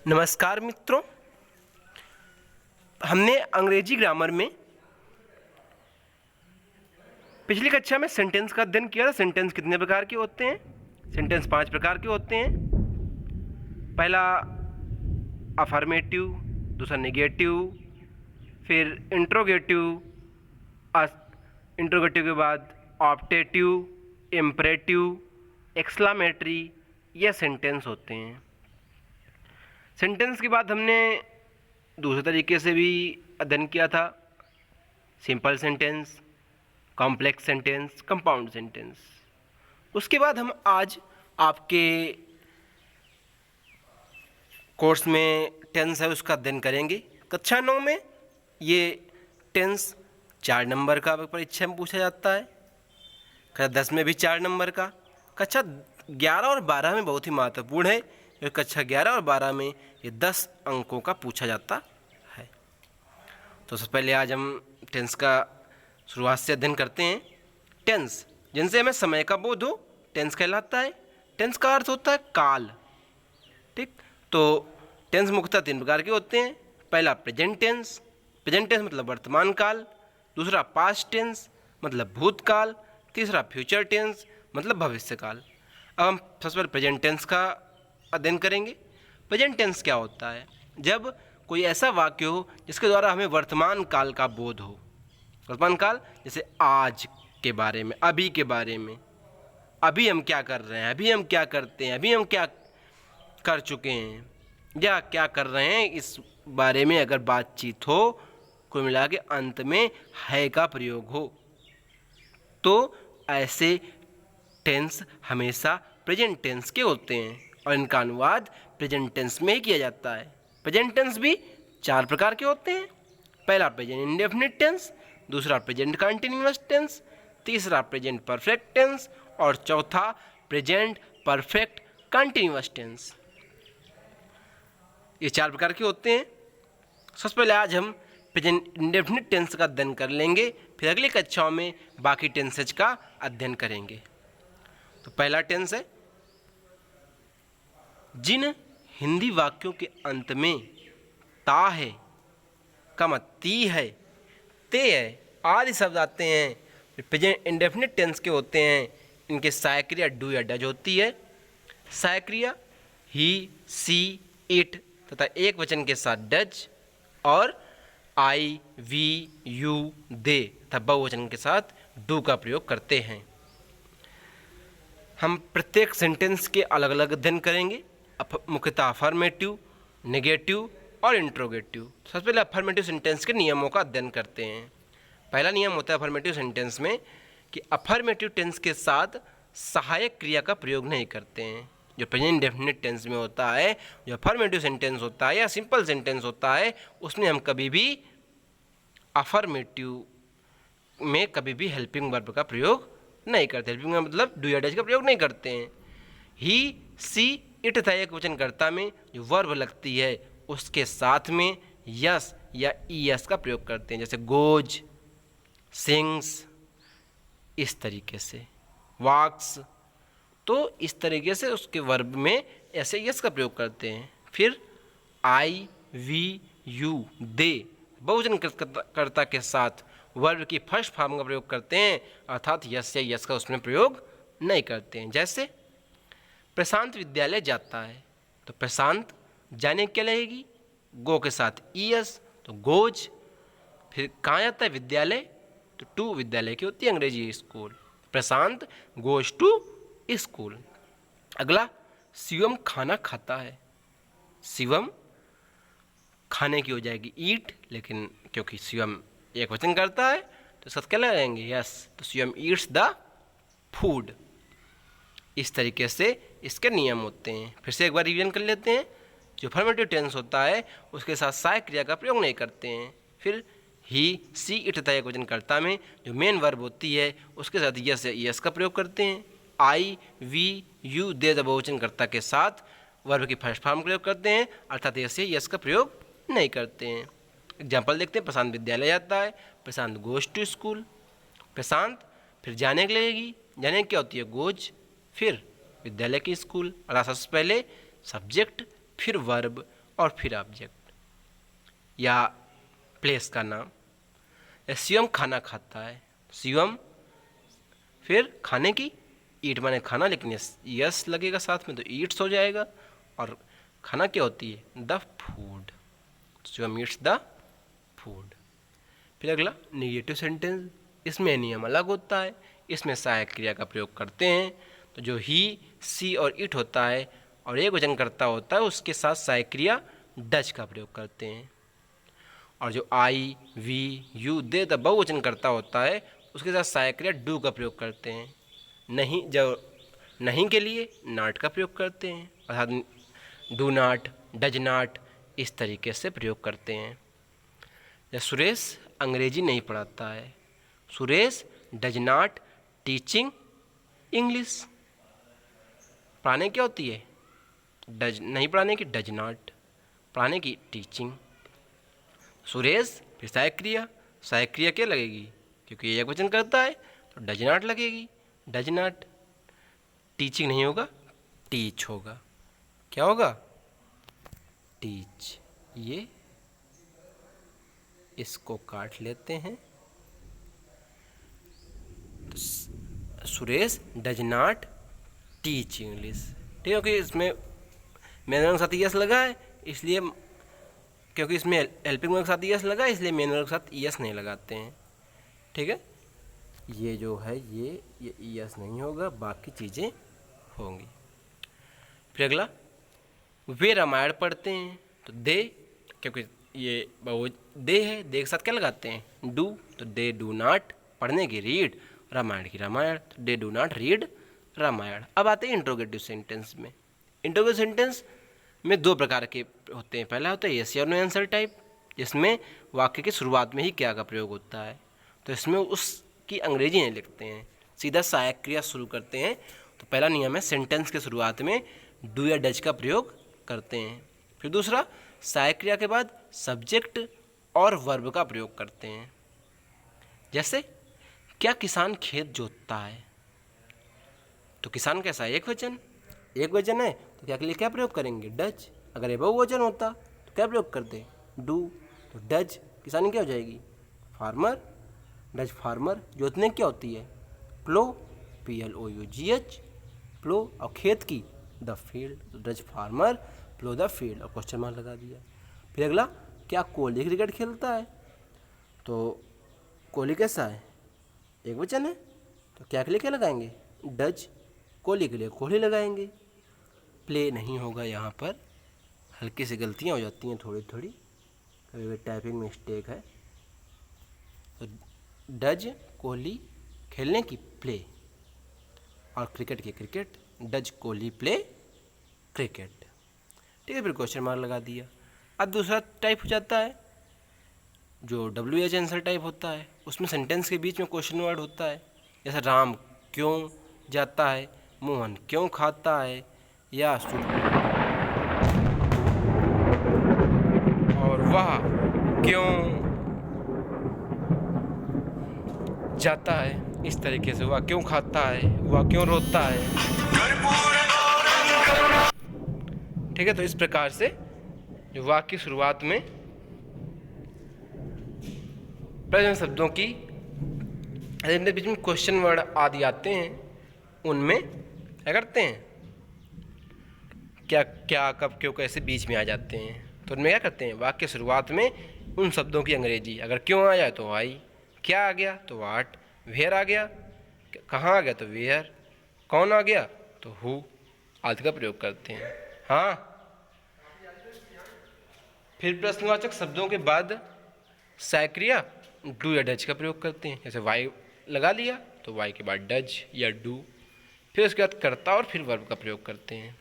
नमस्कार मित्रों, हमने अंग्रेजी ग्रामर में पिछली कक्षा में सेंटेंस का अध्ययन किया था। सेंटेंस कितने प्रकार के होते हैं? सेंटेंस 5 प्रकार के होते हैं। पहला अफर्मेटिव, दूसरा नेगेटिव, फिर इंट्रोगेटिव, इंट्रोगेटिव के बाद ऑप्टेटिव, इम्परेटिव, एक्सक्लामेटरी, ये सेंटेंस होते हैं। सेंटेंस के बाद हमने दूसरे तरीके से भी अध्ययन किया था, simple sentence, complex sentence, compound sentence. उसके बाद हम आज आपके कोर्स में टेंस है उसका अध्ययन करेंगे। कक्षा 9 में ये टेंस 4 नंबर का परीक्षा में पूछा जाता है। कक्षा 10 में भी 4 नंबर का। कक्षा 11 और 12 में बहुत ही महत्वपूर्ण है, क्योंकि कक्षा 11 और 12 में ये 10 अंकों का पूछा जाता है। तो सबसे पहले आज हम टेंस का शुरुआत से अध्ययन करते हैं। टेंस जिनसे हमें समय का बोध हो, टेंस कहलाता है। टेंस का अर्थ होता है काल। ठीक, तो टेंस मुख्यतः 3 प्रकार के होते हैं। पहला प्रेजेंट टेंस, प्रेजेंट टेंस मतलब वर्तमान काल। दूसरा पास्ट टेंस मतलब भूतकाल। तीसरा फ्यूचर टेंस मतलब भविष्य काल। अब हम सबसे पहले प्रेजेंट टेंस का अध्ययन करेंगे। प्रेजेंट टेंस क्या होता है? जब कोई ऐसा वाक्य हो जिसके द्वारा हमें वर्तमान काल का बोध हो। वर्तमान काल जैसे आज के बारे में, अभी के बारे में, अभी हम क्या कर रहे हैं, अभी हम क्या करते हैं, अभी हम क्या कर चुके हैं या क्या कर रहे हैं, इस बारे में अगर बातचीत हो, कुल मिला के अंत में है का प्रयोग हो, तो ऐसे टेंस हमेशा प्रेजेंट टेंस के होते हैं और इनका अनुवाद प्रेजेंट टेंस में ही किया जाता है। प्रेजेंट टेंस भी 4 प्रकार के होते हैं। पहला प्रेजेंट इंडेफिनिट टेंस, दूसरा प्रेजेंट कंटीन्यूअस टेंस, तीसरा प्रेजेंट परफेक्ट टेंस और चौथा प्रेजेंट परफेक्ट कंटीन्यूअस टेंस। ये 4 प्रकार के होते हैं। सबसे पहले आज हम प्रेजेंट इंडेफिनिट टेंस का अध्ययन कर लेंगे, फिर अगली कक्षाओं में बाकी टेंसेज का अध्ययन करेंगे। तो पहला टेंस है, जिन हिंदी वाक्यों के अंत में ता है, ती है, ते है आदि शब्द आते हैं, प्रेजेंट इंडेफिनिट टेंस के होते हैं। इनके सहायक क्रिया डू या डज होती है। सहायक क्रिया ही, सी, इट तथा एक वचन के साथ डज और आई, वी, यू, दे तथा बहुवचन के साथ डू का प्रयोग करते हैं। हम प्रत्येक सेंटेंस के अलग अलग अध्ययन करेंगे, मुख्यतः अफर्मेटिव, नेगेटिव और इंट्रोगेटिव। सबसे पहले अफर्मेटिव सेंटेंस के नियमों का अध्ययन करते हैं। पहला नियम होता है अफर्मेटिव सेंटेंस में कि अफर्मेटिव टेंस के साथ सहायक क्रिया का प्रयोग नहीं करते हैं। जो प्रेजेंट इंडेफिनिट टेंस में होता है, जो अफर्मेटिव सेंटेंस होता है या सिंपल सेंटेंस होता है, उसमें हम कभी भी अफर्मेटिव में कभी भी हेल्पिंग वर्ब का प्रयोग नहीं करते। हेल्पिंग वर्ब मतलब डू या डज का प्रयोग नहीं करते हैं। ही, सी, इट तथा एक वचनकर्ता में जो वर्ब लगती है उसके साथ में यस या ईएस का प्रयोग करते हैं, जैसे गोज, सिंग्स, इस तरीके से वॉक्स। तो इस तरीके से उसके वर्ब में ऐसे यस का प्रयोग करते हैं। फिर आई, वी, यू, दे बहुवचनकर्ता के साथ वर्ब की फर्स्ट फॉर्म का प्रयोग करते हैं, अर्थात यस या यस का उसमें प्रयोग नहीं करते हैं। जैसे प्रशांत विद्यालय जाता है, तो प्रशांत जाने क्या लगेगी, गो के साथ ईएस, तो गोज। फिर कहाँ जाता है विद्यालय, तो टू विद्यालय की होती है अंग्रेजी school. Prashant goes to school. अगला, शिवम खाना खाता है। शिवम खाने की हो जाएगी ईट, लेकिन क्योंकि शिवम एक वचन करता है तो साथ क्या लगाएंगे, यस, तो शिवम ईट्स द फूड। इस तरीके से इसके नियम होते हैं। फिर से एक बार रिवीजन कर लेते हैं। जो अफर्मेटिव टेंस होता है उसके साथ सहायक क्रिया का प्रयोग नहीं करते हैं। फिर ही, सी, इट तथा एक वचनकर्ता में जो मेन वर्ब होती है उसके साथ यस या ईएस का प्रयोग करते हैं। आई, वी, यू, दे बहुवचनकर्ता के साथ वर्ब की फर्स्ट फॉर्म प्रयोग करते हैं, अर्थात यस या ईएस का प्रयोग नहीं करते हैं। एग्जाम्पल देखते हैं। प्रशांत विद्यालय जाता है, प्रशांत गोज टू स्कूल। प्रशांत फिर जाने के लगेगी, जाने क्या होती है, गोज, फिर विद्यालय की स्कूल। और सबसे पहले सब्जेक्ट, फिर वर्ब, और फिर ऑब्जेक्ट या प्लेस का नाम। शिवम खाना खाता है, शिवम, फिर खाने की, ईट माने खाना, लेकिन यस लगेगा साथ में तो ईट्स हो जाएगा। और खाना क्या होती है? The food. Shivam eats the food. फिर अगला नेगेटिव सेंटेंस, इसमें नियम अलग होता है, इसमें सहायक क्रिया का प्रयोग करते हैं। तो जो ही, सी और इट होता है और एक वचनकर्ता होता है उसके साथ सहायक क्रिया डज का प्रयोग करते हैं। और जो आई, वी, यू, दे, द बहुवचनकर्ता होता है उसके साथ सहायक क्रिया डू का प्रयोग करते हैं। नहीं, जो नहीं के लिए नॉट का प्रयोग करते हैं, अर्थात डू नॉट, डज नॉट, इस तरीके से प्रयोग करते हैं। जब सुरेश अंग्रेजी नहीं पढ़ाता है, Suresh does not teaching English. पढ़ाने क्या होती है? डज, नहीं पढ़ाने की डज नॉट, पढ़ाने की टीचिंग। सुरेश, फिर सहायक क्रिया, सहायक क्रिया क्या लगेगी? क्योंकि एक वचन करता है तो डज नॉट लगेगी, डज नॉट। टीचिंग नहीं होगा, टीच होगा। क्या होगा? टीच। ये इसको काट लेते हैं। तो Suresh does not teach English. ठीक है, क्योंकि इसमें मेन वर्ब के साथ यस लगा है, इसलिए, क्योंकि इसमें हेल्पिंग वर्ब के साथ यस लगा है इसलिए मेन वर्ब के साथ यस नहीं लगाते हैं। ठीक है, ये जो है ये यस नहीं होगा, बाकी चीज़ें होंगी। फिर अगला, वे रामायण पढ़ते हैं तो दे, क्योंकि ये वो दे है, दे के साथ क्या लगाते हैं? डू। तो दे डू नॉट, पढ़ने की रीड, रामायण की रामायण, तो they do not read Ramayan. अब आते हैं इंट्रोगेटिव सेंटेंस में। इंट्रोगेटिव सेंटेंस में दो प्रकार के होते हैं। पहला होता है यस या नो आंसर टाइप, जिसमें वाक्य की शुरुआत में ही क्या का प्रयोग होता है, तो इसमें उसकी अंग्रेजी नहीं लिखते हैं, सीधा सहायक क्रिया शुरू करते हैं। तो पहला नियम है सेंटेंस के शुरुआत में डू या डज का प्रयोग करते हैं। फिर दूसरा, सहायक क्रिया के बाद सब्जेक्ट और वर्ब का प्रयोग करते हैं। जैसे, क्या किसान खेत जोतता है? तो किसान कैसा है? एक वचन, एक वचन है तो क्या के लिए क्या प्रयोग करेंगे? डज। अगर ये बहुवचन होता तो क्या प्रयोग करते? डू। तो डज किसानी क्या हो जाएगी? फार्मर। Does farmer. जोतने क्या होती है? प्लो, PLOUGH, प्लो। और खेत की द फील्ड, तो does farmer plough the field, और क्वेश्चन मार्क लगा दिया। फिर अगला, क्या कोहली क्रिकेट खेलता है? तो कोहली कैसा है? एक वचन है तो क्या के लिए क्या लगाएंगे? डज। कोहली के लिए कोहली लगाएंगे। प्ले नहीं होगा, यहाँ पर हल्की सी गलतियाँ हो जाती हैं, थोड़ी थोड़ी, कभी टाइपिंग मिस्टेक है। तो डज कोहली खेलने की प्ले, और क्रिकेट की cricket, does Kohli play cricket. ठीक है, फिर क्वेश्चन मार्क लगा दिया। अब दूसरा टाइप हो जाता है जो WH आंसर टाइप होता है, उसमें सेंटेंस के बीच में क्वेश्चन वर्ड होता है। जैसे राम क्यों जाता है, मोहन क्यों खाता है, या और वह क्यों जाता है, इस तरीके से वह क्यों खाता है, वह क्यों रोता है। ठीक है, तो इस प्रकार से जो वाक्य की शुरुआत में प्रश्न शब्दों की बीच में क्वेश्चन वर्ड आदि आते हैं, उनमें क्या करते हैं? क्या क्या कब क्यों कैसे बीच में आ जाते हैं, तो उनमें क्या करते हैं? वाक्य शुरुआत में उन शब्दों की अंग्रेजी, अगर क्यों आ जाए तो आई, क्या आ गया तो वाट, वेयर आ गया, कहाँ आ गया तो वेयर, कौन आ गया तो हु आदि का प्रयोग करते हैं। हाँ, फिर प्रश्नवाचक शब्दों के बाद सहायक क्रिया डू या डज का प्रयोग करते हैं। जैसे वाई लगा लिया तो वाई के बाद डज या डू, फिर उसके बाद कर्ता और फिर वर्ब का प्रयोग करते हैं।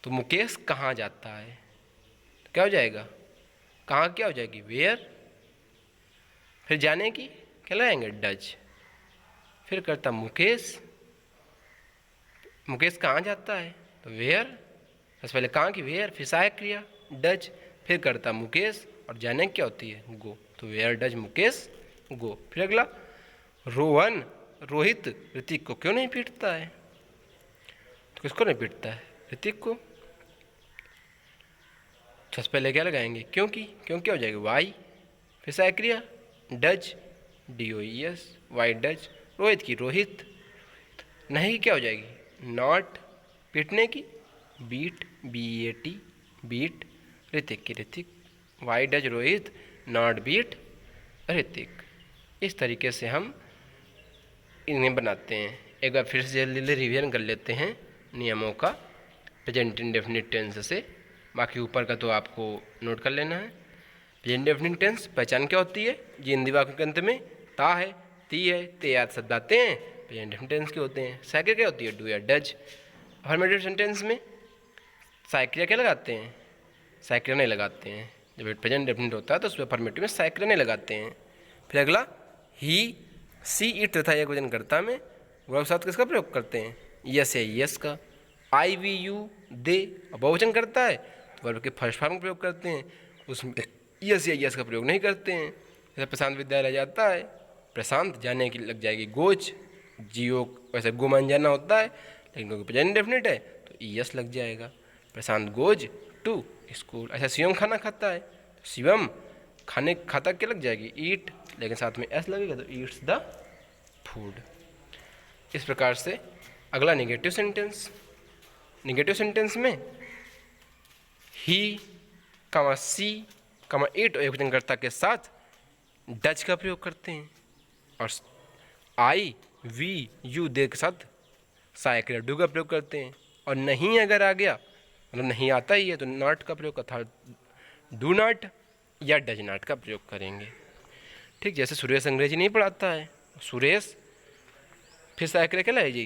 तो मुकेश कहाँ जाता है, तो क्या हो जाएगा? कहाँ क्या हो जाएगी? वेयर। फिर जाने की क्या लगाएंगे? डज। फिर कर्ता मुकेश, मुकेश कहाँ जाता है तो वेयर, सबसे पहले कहाँ की वेयर, फिर सहायक क्रिया डज, फिर कर्ता मुकेश, और जाने क्या होती है? गो। तो वेयर डज मुकेश गो। फिर अगला, रोहन रोहित ऋतिक को क्यों नहीं पीटता है? तो किसको नहीं पीटता है? ऋतिक को। सबसे पहले क्या लगाएंगे, क्योंकि क्या हो जाएगा, वाई, फिर सहायक क्रिया does, DOES, Y does, Rohit की रोहित, नहीं की क्या हो जाएगी, नॉट, पीटने की बीट, BAT, बीट, ऋतिक की Hrithik, why does Rohit not beat Hrithik. इस तरीके से हम इन्हें बनाते हैं। एक बार फिर से जल्दी रिवीजन कर लेते हैं नियमों का प्रेजेंट इंडेफिनिट टेंस से, बाकी ऊपर का तो आपको नोट कर लेना है। प्रेजेंट इंडेफिनिट टेंस पहचान क्या होती है, जी हिंदी वाक्य के अंत में ता है, ती है, ते याद शब्द आते हैं, प्रेजेंट इंडेफिनिट टेंस के होते हैं। साइकिल क्या होती है, डू या डज। अफर्मेटिव सेंटेंस में साइकिल क्या लगाते हैं, साइकिल नहीं लगाते हैं। जब प्रेजेंट इंडेफिनिट होता है तो उसमें अफर्मेटिव में साइकिल नहीं लगाते हैं। फिर अगला, ही, सी, इट तथा एक वचन कर्ता में वर्ब साथ किसका प्रयोग करते हैं, यस या यस का। I, we, you, दे बहुवचन करता है तो वर्ब के फर्स्ट फॉर्म का प्रयोग करते हैं, उसमें यस या यस का प्रयोग नहीं करते हैं। जैसे प्रशांत विद्यालय जाता है, प्रशांत जाने की लग जाएगी गोज, जियो वैसे गो मान जाना होता है, लेकिन क्योंकि प्रेजेंट इंडेफिनिट है तो यस लग जाएगा। प्रशांत गोज टू स्कूल। ऐसा शिवम खाना खाता है, शिवम खाने खाता क्या लग जाएगी, ईट, लेकिन साथ में एस लगेगा तो ईट्स द फूड। इस प्रकार से अगला निगेटिव सेंटेंस। निगेटिव सेंटेंस में ही, सी, इट और एक वचनकर्ता के साथ डज का प्रयोग करते हैं, और आई, वी, यू, दे के साथ सहायक क्रिया डू का प्रयोग करते हैं। और नहीं अगर आ गया, मतलब नहीं आता ही है, तो नॉट का प्रयोग अर्थात डू नॉट या डज नॉट का प्रयोग करेंगे। ठीक, जैसे सुरेश अंग्रेजी नहीं पढ़ाता है, सुरेश फिर सहायक क्रिया क्या लाएगी,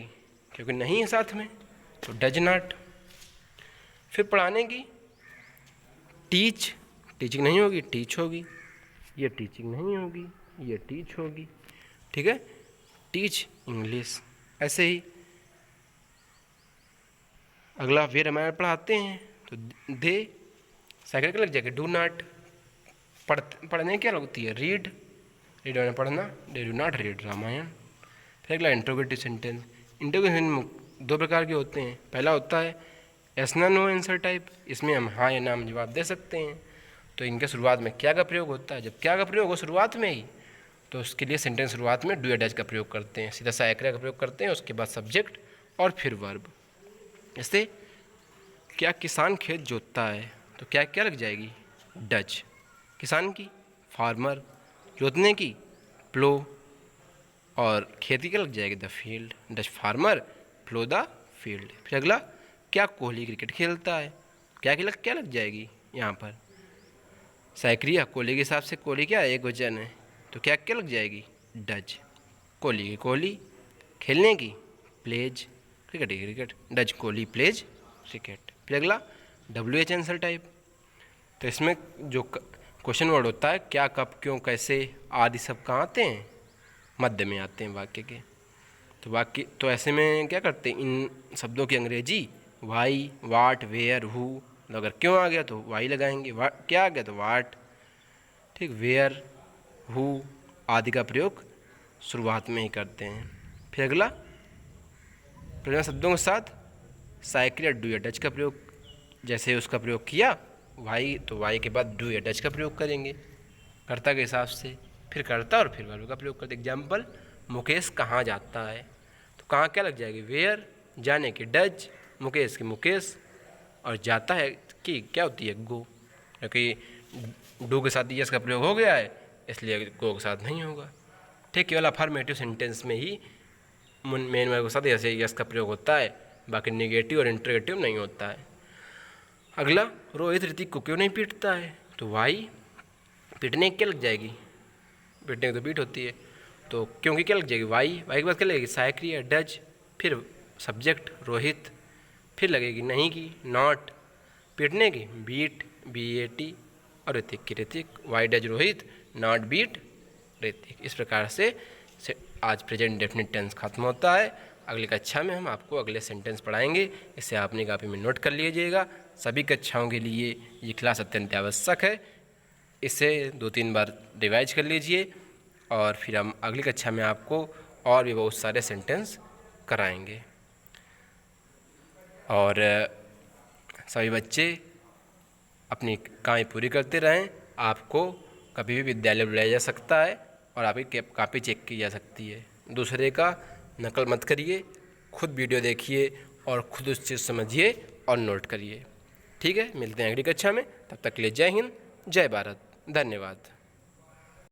क्योंकि नहीं है साथ में तो डज नॉट। फिर पढ़ाने की टीच, टीचिंग नहीं होगी टीच होगी, ये टीचिंग नहीं होगी ये टीच होगी। ठीक है, टीच इंग्लिश। ऐसे ही अगला, वे रामायण पढ़ाते हैं तो दे साइकिल क्या लग जाएगा, डू नॉट। पढ़ने क्या लगती है, रीड, रीड में पढ़ना, they do not read Ramayan. फिर अगला इंट्रोगेटिव सेंटेंस। इंट्रोगेटिव दो प्रकार के होते हैं, पहला होता है एस ना नो आंसर टाइप, इसमें हम हाँ या नाम जवाब दे सकते हैं। तो इनके शुरुआत में क्या का प्रयोग होता है, जब क्या का प्रयोग हो शुरुआत में ही, तो उसके लिए सेंटेंस शुरुआत में डू या डज का प्रयोग करते हैं, सीधा सहायक क्रिया का प्रयोग करते हैं, उसके बाद सब्जेक्ट और फिर वर्ब। जैसे क्या किसान खेत जोतता है तो क्या क्या लग जाएगी, डज, किसान की फार्मर, जोतने की प्लो, और खेती क्या लग जाएगी, the field, does farmer plough the field. फिर अगला, क्या कोहली क्रिकेट खेलता है, क्या लग जाएगी यहाँ पर, सहायक क्रिया कोहली के हिसाब से, कोहली क्या एक वचन है तो क्या क्या लग जाएगी, डज, कोहली की कोहली, खेलने की प्लेज, क्रिकेट की cricket, does Kohli pledge cricket. फिर अगला WH आंसर टाइप, तो इसमें जो क्वेश्चन वर्ड होता है क्या कब क्यों कैसे आदि सब कहाँ आते हैं, मध्य में आते हैं वाक्य के। तो वाक्य तो ऐसे में क्या करते हैं, इन शब्दों की अंग्रेजी वाई, वाट, वेयर, हु, अगर क्यों आ गया तो वाई लगाएंगे, क्या आ गया तो वाट। ठीक, वेयर, हु आदि का प्रयोग शुरुआत में ही करते हैं। फिर अगला, प्रेरणा शब्दों के साथ सहायक क्रिया डू या डज का प्रयोग, जैसे उसका प्रयोग किया वाई तो वाई के बाद डू या डज का प्रयोग करेंगे कर्ता के हिसाब से, फिर कर्ता और फिर वर्ब का प्रयोग करते। एग्जाम्पल, मुकेश कहाँ जाता है तो कहाँ क्या लग जाएगी, वेयर, जाने की डज, मुकेश की मुकेश, और जाता है कि क्या होती है, गो, क्योंकि डू के साथ यस का प्रयोग हो गया है इसलिए गो के साथ नहीं होगा। ठीक, केवल अफर्मेटिव सेंटेंस में ही मेन वर्ब के साथ ऐसे यस का प्रयोग होता है, बाकी नेगेटिव और इंटरोगेटिव नहीं होता है। अगला, रोहित ऋतिक को क्यों नहीं पीटता है तो वाई, पीटने क्या लग जाएगी, पीटने की तो पीट होती है तो क्योंकि क्या लग जाएगी, वाई, वाई के बाद क्या लगेगी, सहायक क्रिया डज, फिर सब्जेक्ट रोहित, फिर लगेगी नहीं की नॉट, पीटने की बीट, BAT, और ऋतिक की Hrithik, why does Rohit not beat Hrithik. इस प्रकार से आज प्रेजेंट डेफिनिट टेंस खत्म होता है। अगली कक्षा में हम आपको अगले सेंटेंस पढ़ाएंगे, इसे आपने कॉपी में नोट कर लीजिएगा। सभी कक्षाओं के लिए ये क्लास अत्यंत आवश्यक है, इसे 2-3 बार रिवाइज कर लीजिए और फिर हम अगली कक्षा में आपको और भी बहुत सारे सेंटेंस कराएंगे। और सभी बच्चे अपनी कामें पूरी करते रहें। आपको कभी भी विद्यालय बुलाया जा सकता है और आपकी कापी चेक की जा सकती है। दूसरे का नकल मत करिए, खुद वीडियो देखिए और खुद उस चीज़ समझिए और नोट करिए। ठीक है, मिलते हैं अगली कक्षा में। तब तक के लिए जय हिंद, जय भारत, धन्यवाद।